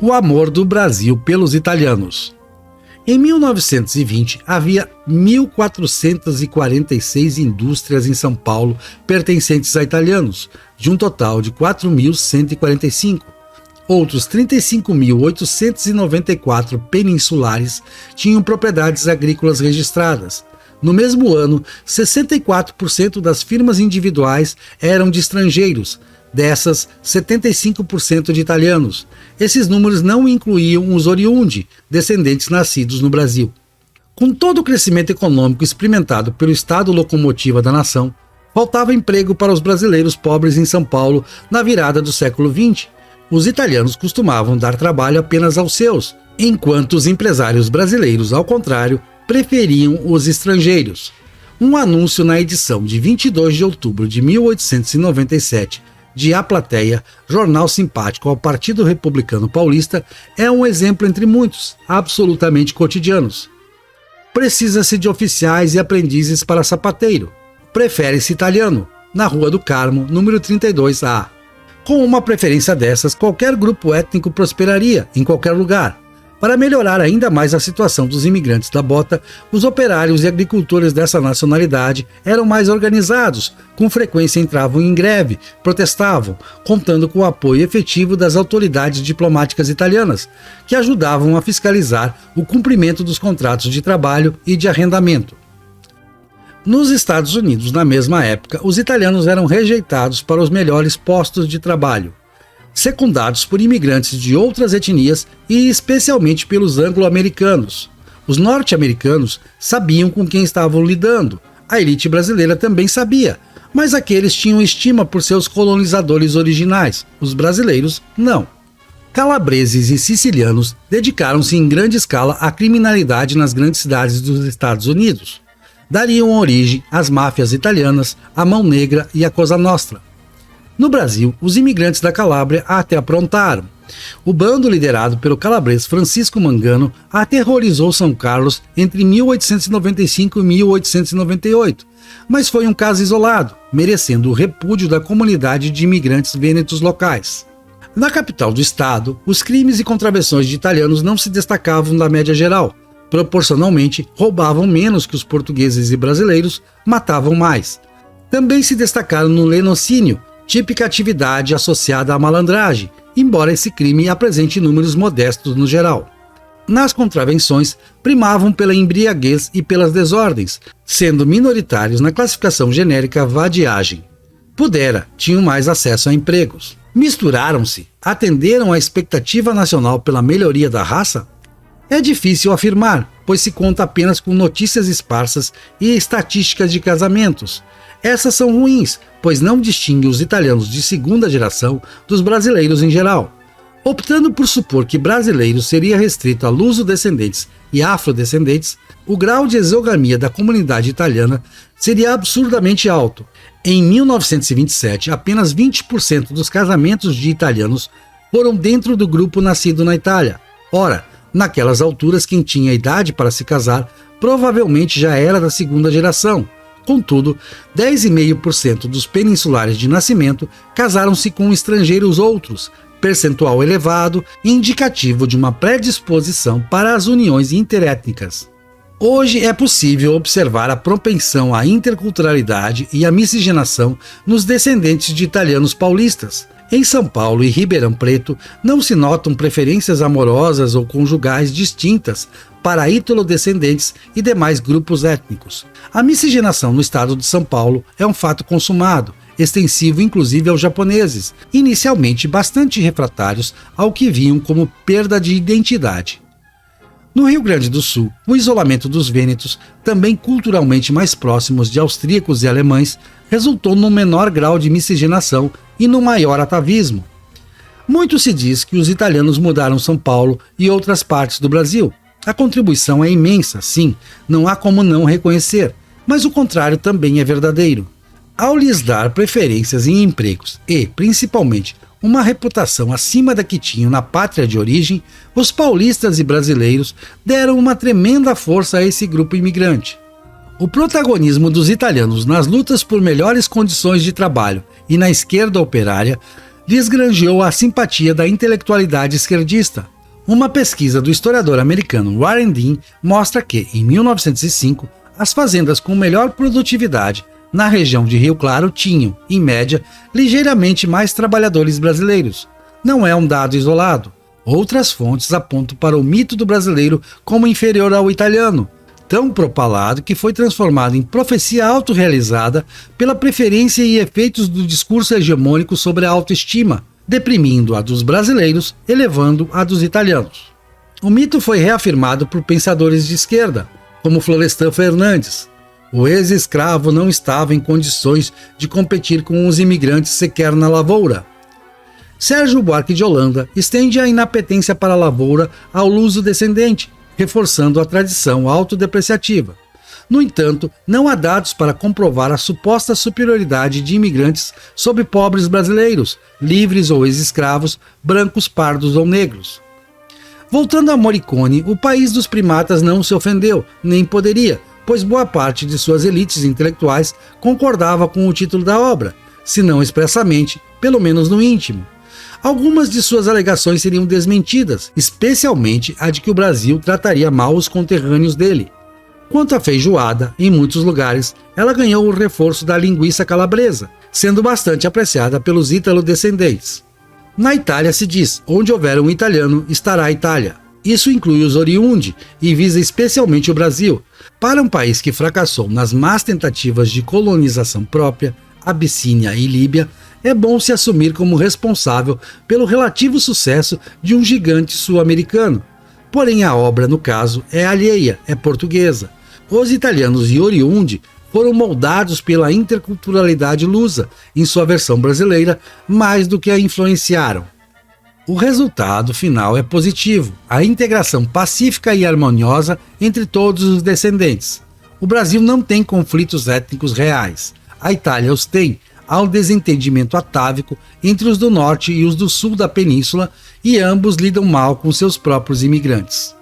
O amor do Brasil pelos italianos. Em 1920, havia 1.446 indústrias em São Paulo pertencentes a italianos, de um total de 4.145. Outros 35.894 peninsulares tinham propriedades agrícolas registradas. No mesmo ano, 64% das firmas individuais eram de estrangeiros, dessas 75% de italianos. Esses números não incluíam os oriundi, descendentes nascidos no Brasil. Com todo o crescimento econômico experimentado pelo Estado locomotiva da nação, faltava emprego para os brasileiros pobres em São Paulo na virada do século XX. Os italianos costumavam dar trabalho apenas aos seus, enquanto os empresários brasileiros, ao contrário, preferiam os estrangeiros. Um anúncio na edição de 22 de outubro de 1897 de A Plateia, jornal simpático ao Partido Republicano Paulista, é um exemplo entre muitos, absolutamente cotidianos. Precisa-se de oficiais e aprendizes para sapateiro. Prefere-se italiano, na Rua do Carmo, número 32A. Com uma preferência dessas, qualquer grupo étnico prosperaria, em qualquer lugar. Para melhorar ainda mais a situação dos imigrantes da bota, os operários e agricultores dessa nacionalidade eram mais organizados, com frequência entravam em greve, protestavam, contando com o apoio efetivo das autoridades diplomáticas italianas, que ajudavam a fiscalizar o cumprimento dos contratos de trabalho e de arrendamento. Nos Estados Unidos, na mesma época, os italianos eram rejeitados para os melhores postos de trabalho, secundados por imigrantes de outras etnias e especialmente pelos anglo-americanos. Os norte-americanos sabiam com quem estavam lidando, a elite brasileira também sabia, mas aqueles tinham estima por seus colonizadores originais, os brasileiros não. Calabreses e sicilianos dedicaram-se em grande escala à criminalidade nas grandes cidades dos Estados Unidos. Dariam origem às máfias italianas, a Mão Negra e a Cosa Nostra. No Brasil, os imigrantes da Calábria até aprontaram. O bando liderado pelo calabrês Francisco Mangano aterrorizou São Carlos entre 1895 e 1898, mas foi um caso isolado, merecendo o repúdio da comunidade de imigrantes vênetos locais. Na capital do estado, os crimes e contravenções de italianos não se destacavam da média geral. Proporcionalmente, roubavam menos que os portugueses e brasileiros, matavam mais. Também se destacaram no lenocínio, típica atividade associada à malandragem, embora esse crime apresente números modestos no geral. Nas contravenções, primavam pela embriaguez e pelas desordens, sendo minoritários na classificação genérica vadiagem. Tinham mais acesso a empregos. Misturaram-se, atenderam à expectativa nacional pela melhoria da raça? É difícil afirmar, pois se conta apenas com notícias esparsas e estatísticas de casamentos. Essas são ruins, pois não distinguem os italianos de segunda geração dos brasileiros em geral. Optando por supor que brasileiro seria restrito a luso-descendentes e afrodescendentes, o grau de exogamia da comunidade italiana seria absurdamente alto. Em 1927, apenas 20% dos casamentos de italianos foram dentro do grupo nascido na Itália. Ora, naquelas alturas quem tinha idade para se casar provavelmente já era da segunda geração. Contudo, 10,5% dos peninsulares de nascimento casaram-se com estrangeiros outros, percentual elevado e indicativo de uma predisposição para as uniões interétnicas. Hoje é possível observar a propensão à interculturalidade e à miscigenação nos descendentes de italianos paulistas. Em São Paulo e Ribeirão Preto, não se notam preferências amorosas ou conjugais distintas para ítalo-descendentes e demais grupos étnicos. A miscigenação no estado de São Paulo é um fato consumado, extensivo inclusive aos japoneses, inicialmente bastante refratários ao que viam como perda de identidade. No Rio Grande do Sul, o isolamento dos vênetos, também culturalmente mais próximos de austríacos e alemães, resultou num menor grau de miscigenação e no maior atavismo. Muito se diz que os italianos mudaram São Paulo e outras partes do Brasil. A contribuição é imensa, sim, não há como não reconhecer, mas o contrário também é verdadeiro. Ao lhes dar preferências em empregos e, principalmente, uma reputação acima da que tinham na pátria de origem, os paulistas e brasileiros deram uma tremenda força a esse grupo imigrante. O protagonismo dos italianos nas lutas por melhores condições de trabalho e na esquerda operária desgranjeou a simpatia da intelectualidade esquerdista. Uma pesquisa do historiador americano Warren Dean mostra que, em 1905, as fazendas com melhor produtividade na região de Rio Claro tinham, em média, ligeiramente mais trabalhadores brasileiros. Não é um dado isolado. Outras fontes apontam para o mito do brasileiro como inferior ao italiano, tão propalado que foi transformado em profecia autorrealizada pela preferência e efeitos do discurso hegemônico sobre a autoestima, deprimindo a dos brasileiros, elevando a dos italianos. O mito foi reafirmado por pensadores de esquerda, como Florestan Fernandes. O ex-escravo não estava em condições de competir com os imigrantes sequer na lavoura. Sérgio Buarque de Holanda estende a inapetência para a lavoura ao luso-descendente, reforçando a tradição autodepreciativa. No entanto, não há dados para comprovar a suposta superioridade de imigrantes sobre pobres brasileiros, livres ou ex-escravos, brancos, pardos ou negros. Voltando a Morricone, o país dos primatas não se ofendeu, nem poderia, pois boa parte de suas elites intelectuais concordava com o título da obra, se não expressamente, pelo menos no íntimo. Algumas de suas alegações seriam desmentidas, especialmente a de que o Brasil trataria mal os conterrâneos dele. Quanto à feijoada, em muitos lugares, ela ganhou o reforço da linguiça calabresa, sendo bastante apreciada pelos ítalo-descendentes. Na Itália se diz, onde houver um italiano, estará a Itália. Isso inclui os oriundi e visa especialmente o Brasil. Para um país que fracassou nas más tentativas de colonização própria, Abissínia e Líbia, é bom se assumir como responsável pelo relativo sucesso de um gigante sul-americano. Porém, a obra, no caso, é alheia, é portuguesa. Os italianos e oriundi foram moldados pela interculturalidade lusa, em sua versão brasileira, mais do que a influenciaram. O resultado final é positivo, a integração pacífica e harmoniosa entre todos os descendentes. O Brasil não tem conflitos étnicos reais. A Itália os tem. Há um desentendimento atávico entre os do norte e os do sul da península, e ambos lidam mal com seus próprios imigrantes.